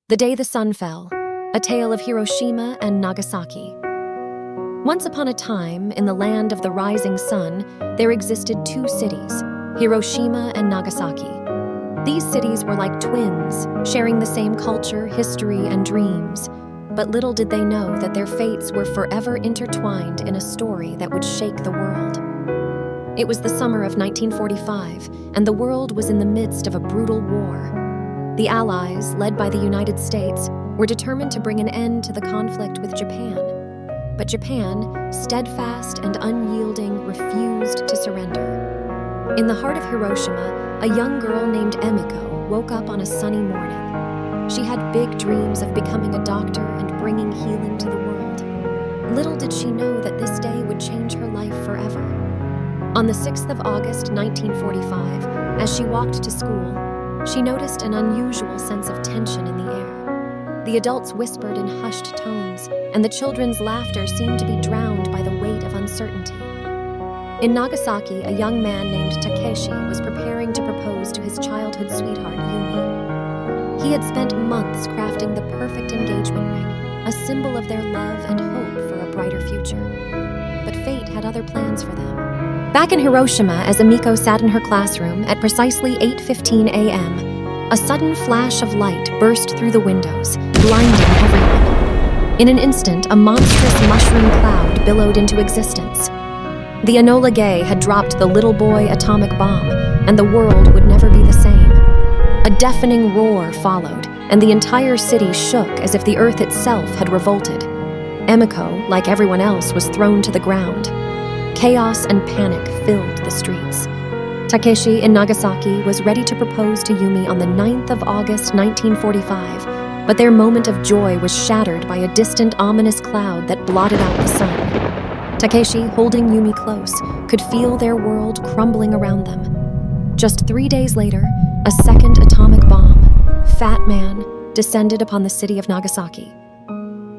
The Day the Sun Fell, a tale of Hiroshima and Nagasaki. Once upon a time, in the land of the rising sun, there existed two cities, Hiroshima and Nagasaki. These cities were like twins, sharing the same culture, history, and dreams. But little did they know that their fates were forever intertwined in a story that would shake the world. It was the summer of 1945, and the world was in the midst of a brutal war. The Allies, led by the United States, were determined to bring an end to the conflict with Japan. But Japan, steadfast and unyielding, refused to surrender. In the heart of Hiroshima, a young girl named Emiko woke up on a sunny morning. She had big dreams of becoming a doctor and bringing healing to the world. Little did she know that this day would change her life forever. On the 6th of August, 1945, as she walked to school, she noticed an unusual sense of tension in the air. The adults whispered in hushed tones, and the children's laughter seemed to be drowned by the weight of uncertainty. In Nagasaki, a young man named Takeshi was preparing to propose to his childhood sweetheart, Yumi. He had spent months crafting the perfect engagement ring, a symbol of their love and hope for a brighter future. But fate had other plans for them. Back in Hiroshima, as Emiko sat in her classroom at precisely 8:15 a.m., a sudden flash of light burst through the windows, blinding everyone. In an instant, a monstrous mushroom cloud billowed into existence. The Enola Gay had dropped the little boy atomic bomb, and the world would never be the same. A deafening roar followed, and the entire city shook as if the earth itself had revolted. Emiko, like everyone else, was thrown to the ground. Chaos and panic filled the streets. Takeshi in Nagasaki was ready to propose to Yumi on the 9th of August, 1945, but their moment of joy was shattered by a distant, ominous cloud that blotted out the sun. Takeshi, holding Yumi close, could feel their world crumbling around them. Just 3 days later, a second atomic bomb, Fat Man, descended upon the city of Nagasaki.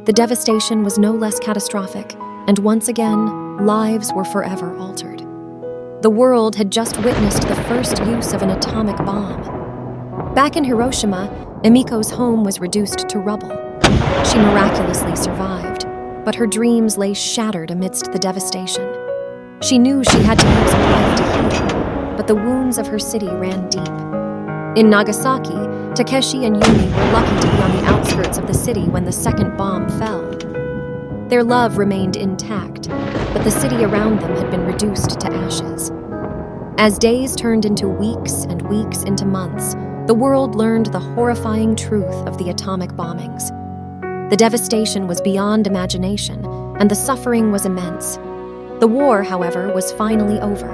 The devastation was no less catastrophic, and once again, lives were forever altered. The world had just witnessed the first use of an atomic bomb. Back in Hiroshima, Emiko's home was reduced to rubble. She miraculously survived, but her dreams lay shattered amidst the devastation. She knew she had to use her life to heal, but the wounds of her city ran deep. In Nagasaki, Takeshi and Yumi were lucky to be on the outskirts of the city when the second bomb fell. Their love remained intact, but the city around them had been reduced to ashes. As days turned into weeks and weeks into months, the world learned the horrifying truth of the atomic bombings. The devastation was beyond imagination, and the suffering was immense. The war, however, was finally over.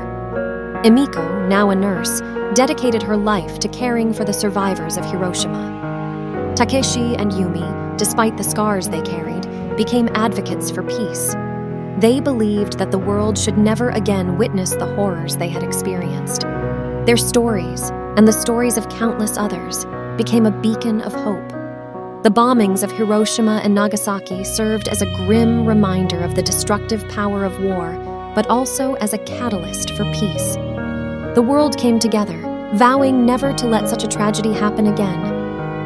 Emiko, now a nurse, dedicated her life to caring for the survivors of Hiroshima. Takeshi and Yumi, despite the scars they carried, became advocates for peace. They believed that the world should never again witness the horrors they had experienced. Their stories, and the stories of countless others, became a beacon of hope. The bombings of Hiroshima and Nagasaki served as a grim reminder of the destructive power of war, but also as a catalyst for peace. The world came together, vowing never to let such a tragedy happen again.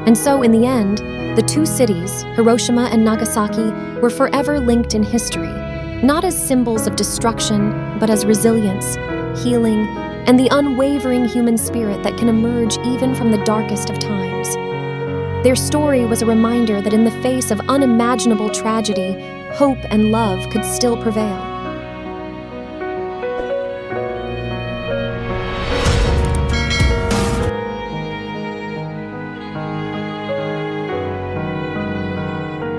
And so, in the end, the two cities, Hiroshima and Nagasaki, were forever linked in history, not as symbols of destruction, but as resilience, healing, and the unwavering human spirit that can emerge even from the darkest of times. Their story was a reminder that in the face of unimaginable tragedy, hope and love could still prevail.